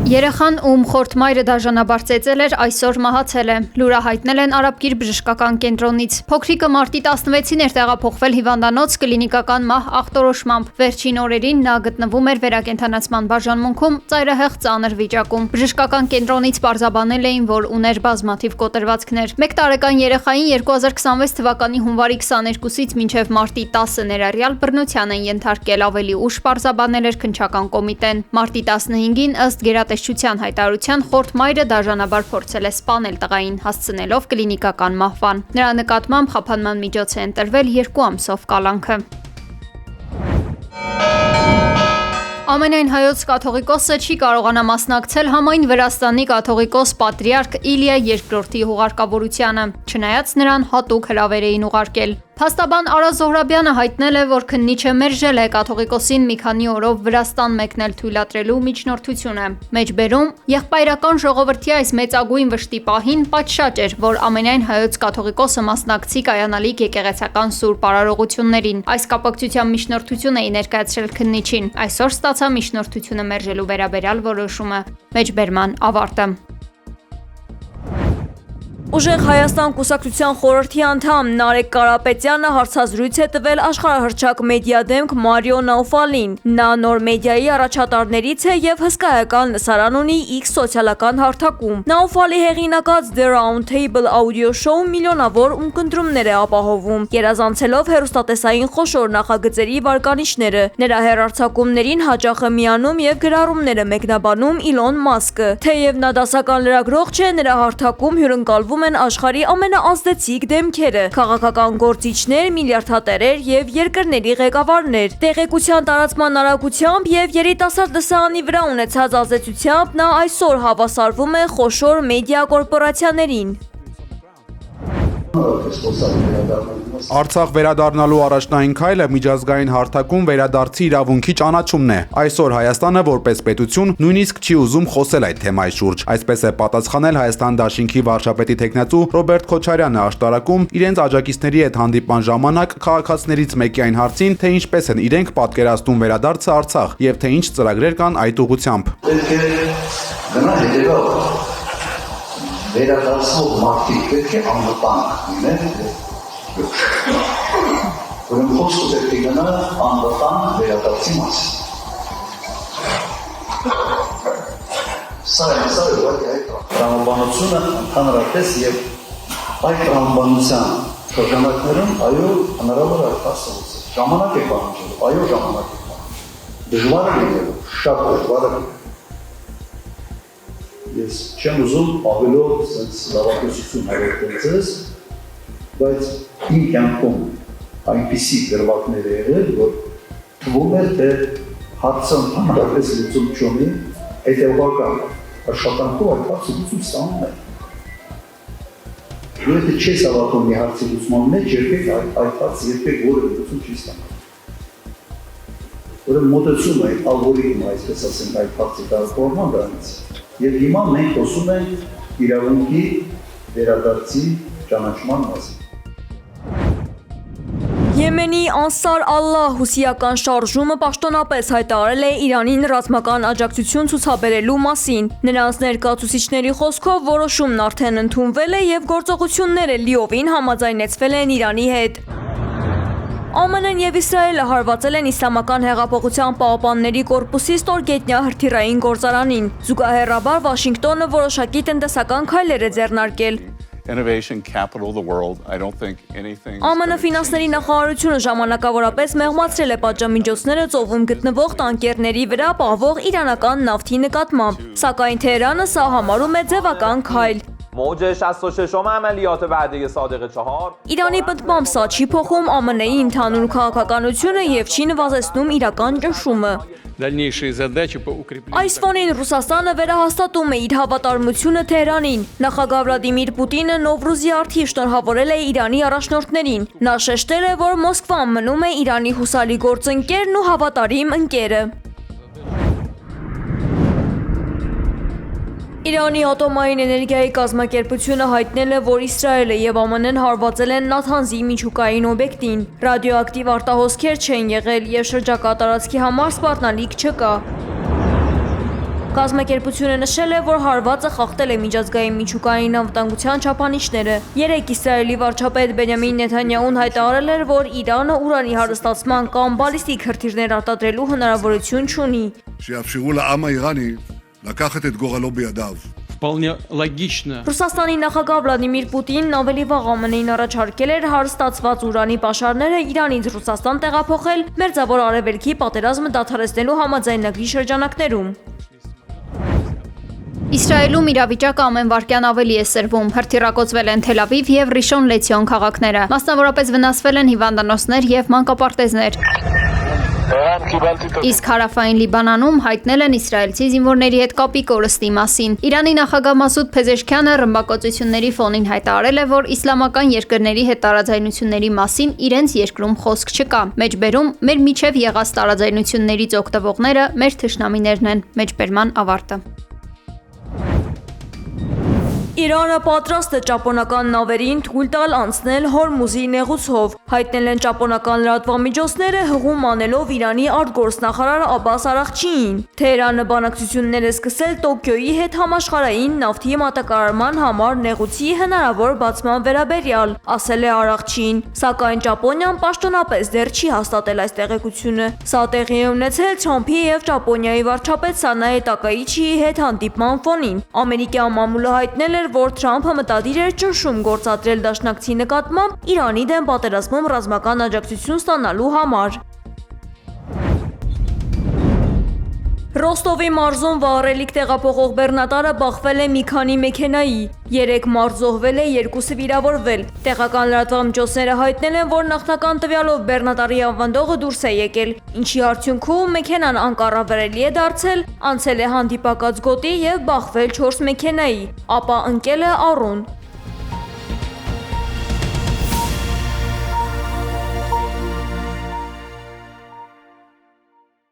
Երեխան, ում խորթմայրը դաժանաբար ծեծել էր, այսօր մահացել է։ Լուրը հայտնել են Արաբկիր բժշկական կենտրոնից։ Փոքրիկը մարտի 16-ին էր տեղափոխվել հիվանդանոց կլինիկական մահ ախտորոշմամբ։ Վերջին օրերին նա գտնվում էր վերակենդանացման բաժանմունքում ծայրահեղ ծանր վիճակում։ Բժշկական կենտրոնից պարզաբանել էին, որ ուներ բազմաթիվ կոտրվածքներ։ 1 տարեկան երեխային 2026 թվականի հունվարի 22-ից մինչև մարտի 10-ը ներառյալ բռնության են ենթարկել, ավելի ուշ պարզաբանել էր քննչական կոմիտեն։ Մարտի 15-ին ըստ գերատեսչության հայտարարության խորթմայրը դաժանաբար փորձել է սպանել տղային, հասցնելով կլինիկական մահվան։ Նրա նկատմամբ խափանման միջոց է ընտրվել 2 ամսով կալանքը։ Ամենայն հայոց կաթողիկոսը չի կարողանա մասնակցել համայն Վրաստանի կաթողիկոս պատրիարք Իլիա II-ի հուղարկավորությանը, չնայած նրան հատուկ հրավեր էին ուղարկել։ Փաստաբան Արա Զոհրաբյանը հայտնել է, որ քննիչը մերժել է կաթողիկոսին մի քանի օրով Վրաստան մեկնել թույլատրելու միջնորդությունը։ Մեջբերում եղբայրական ժողովրդի այս մեծագույն վշտի պահին պատշաճ էր, որ ամենայն հայոց կաթողիկոսը մասնակցի կայանալիք եկեղեցական սուրբ արարողություններին։ Այս կապակցությամբ միջնորդություն էին ներկայացրել քննիչին։ Այսօր ստացա միջնորդությունը մերժելու վերաբերյալ որոշումը։ Մեջբերման ավարտը։ Ուժեղ Հայաստան կուսակցության խորհրդի անդամ Նարեկ Կարապետյանը հարցազրույց է տվել աշխարհահռչակ մեդիա դեմք Մարիո Նաուֆալին։ Նա նոր մեդիայի առաջատարներից է եւ հսկայական լսարան ունի X սոցիալական հարթակում։ Նաուֆալի հեղինակած The Round Table audio show միլիոնավոր ունկնդրումներ է ապահովում, գերազանցելով հեռուստատեսային խոշոր նախագծերի վարկանիշները։ Նրա հեռարձակումներին հաճախ է միանում եւ գրառումները մեկնաբանում Իլոն Մասկը։ Թեև նա դասական լրագրող չէ, նրա հարթակում հյուրընկալվում են աշխարհի ամենաազդեցիկ դեմքերը, քաղաքական գործիչներ, միլիարդատերեր եւ երկրների ղեկավարներ։ Տեղեկության տարածման արագությամբ եւ երիտասարդ լսարանի վրա ունեցած ազդեցությամբ նա այսօր հավասարվում է խոշոր մեդիա կորպորացիաներին։ Արցախ վերադառնալու առաջնային քայլը միջազգային հարթակում վերադարձի իրավունքի ճանաչումն է։ Այսօր Հայաստանը որպես պետություն նույնիսկ չի ուզում խոսել այդ թեմայի շուրջ։ Այսպես է պատասխանել Հայաստան Դաշինքի վարչապետի թեկնածու Ռոբերտ Քոչարյանը աշտարակում իրենց աջակիցների հետ հանդիպման ժամանակ քաղաքացիներից մեկի այն հարցին, թե ինչպես են իրենք պատկերացնում վերադարձը Արցախ եւ թե ինչ ծրագրեր կան այդ ուղղությամբ։ Վերադարձող մարդիկ պետք է անվտանգ լինեն, որոնք խոսքը պետք է գնա անվտանգ վերադարձի մասին։ Սա է այդ տրամաբանությունը ընդհանրապես եւ այդ տրամաբանության շրջանակներում այո հնարավոր է հասցնել։ Ժամանակ է պահանջել, այո ժամանակ է պահանջել։ Դժվար է լինելու, շատ դժվար է։ Ես չեմ ուզում ավելով լավատեսություն հավելել ձեզ, բայց իմ կյանքում այնպիսի դրվագներ է եղել, որ թվում է, թե հարցը ընդհանրապես լուծում չունի, հետևական աշխատանքով այդ հարցը լուծում ստանում է։ Ու եթե չես հավատում մի հարցի լուծման մեջ, երբեք այդ հարցը երբեք որևէ լուծում չի ստանալ։ Որը մոտեցում է ալգորիթմը, այսպես ասենք, այդ հարցի կարգավորման դրանից։ Եվ հիմա մենք խոսում ենք իրավունքի վերադարձի ճանաչման մասին։ Եմենի Անսար Ալլահ հուսիական շարժումը պաշտոնապես հայտարարել է Իրանին ռազմական աջակցություն ցուցաբերելու մասին։ Նրանց ներկայացուցիչների խոսքով որոշումն արդեն ընդունվել է եւ գործողությունները լիովին համաձայնեցվել են Իրանի հետ։ ԱՄՆ-ն եւ Իսրայելը հարվածել են Իսլամական հեղափոխության պահապանների կորպուսի ստորգետնյա հրթիռային գործարանին։ Զուգահեռաբար Վաշինգտոնը որոշակի տնտեսական քայլեր է ձեռնարկել։ ԱՄՆ ֆինանսների նախարարությունը ժամանակավորապես մեղմացրել է պատժամիջոցները ծովում գտնվող տանկերների վրա պահվող իրանական նավթի նկատմամբ, սակայն Թեհրանը սա համարում է ձևական քայլ։ Իրանի պնդմամբ սա չի փոխում ԱՄՆ-ի ընդհանուր քաղաքականությունը եւ չի նվազեցնում իրական ճնշումը։ Այս ֆոնին Ռուսաստանը վերահաստատում է իր հավատարմությունը Թեհրանին։ Նախագահ Վլադիմիր Պուտինը Նովրուզի արդիվ շնորհավորել է Իրանի առաջնորդներին։ Նա շեշտել է, որ Մոսկվան մնում է Իրանի հուսալի գործընկերն ու հավատարիմ ընկերը։ Իրանի ատոմային էներգիայի կազմակերպությունը հայտնել է, որ Իսրայելը եւ ԱՄՆ-ն հարվածել են Նաթանզի միջուկային օբյեկտին։ Ռադիոակտիվ արտահոսքեր չեն եղել եւ շրջակա տարածքի համար սպառնալիք չկա։ Կազմակերպությունը նշել է, որ հարվածը խախտել է միջազգային միջուկային անվտանգության չափանիշները։ Երեկ Իսրայելի վարչապետ Բենյամին Նեթանյահուն հայտարարել էր, որ Իրանը ուրանի հարստացման կամ բալիստիկ հրթիռներ արտադրելու հնարավորություն չունի։ שיאפשרו לעם האיראני לקחת את גורלו בידיו. Вполне логично. Ռուսաստանի նախագահ Վլադիմիր Պուտինն ավելի վաղ ԱՄՆ-ին առաջարկել էր հարստացված ուրանի պաշարները Իրանից Ռուսաստան տեղափոխել Մերձավոր Արևելքի պատերազմը դադարեցնելու համաձայնագրի շրջանակներում։ Իսրայելում իրավիճակը ամեն վայրկյան ավելի է սրվում։ Հրթիռակոծվել են Թել Ավիվ եւ Ռիշոն Լեցիոն քաղաքները։ Մասնավորապես վնասվել են հիվանդանոցներ եւ մանկապարտեզներ։ Իսկ հարավային Լիբանանում հայտնել են իսրայելցի զինվորների հետ կապի կորստի մասին։ Իրանի նախագահ Մասուդ Փեզեշքյանը ռմբակոծությունների ֆոնին հայտարարել է, որ իսլամական երկրների հետ տարաձայնությունների մասին իրենց երկրում խոսք չկա։ Մեջբերում մեր միջև եղած տարաձայնություններից օգտվողները մեր թշնամիներն են։ Մեջբերման ավարտը։ Իրանը պատրաստ է ճապոնական նավերին թույլ տալ անցնել Հորմուզի նեղուցով, հայտնել են ճապոնական լրատվամիջոցները հղում անելով Իրանի արտգործնախարար Աբբաս Արաղչիին։ Թեհրանը բանակցություններ է սկսել Տոկիոյի հետ համաշխարհային նավթի մատակարարման համար նեղուցի հնարավոր բացման վերաբերյալ, ասել է Արաղչին, սակայն Ճապոնիան պաշտոնապես դեռ չի հաստատել այս տեղեկությունը։ Սա տեղի է ունեցել Թրամփի եւ Ճապոնիայի վարչապետ Սանաե Տակաիչիի հետ հանդիպման ֆոնին։ Ամերիկյան մամուլը հայտնել էր, որ Թրամփը մտադիր էր ճնշում գործադրել դաշնակցի նկատմամբ Իրանի դեմ պատերազմում ռազմական աջակցություն ստանալու համար։ Ռոստովի մարզում վառելիք տեղափոխող բեռնատարը բախվել է մի քանի մեքենայի։ 3 մարդ զոհվել է, 2-ը վիրավորվել։ Տեղական լրատվամիջոցները հայտնել են, որ նախնական տվյալով բեռնատարի ավանդողը դուրս է եկել, ինչի արդյունքում մեքենան անկառավարելի է դարձել, անցել է հանդիպակաց գոտի եւ բախվել 4 մեքենայի, ապա ընկել է առուն։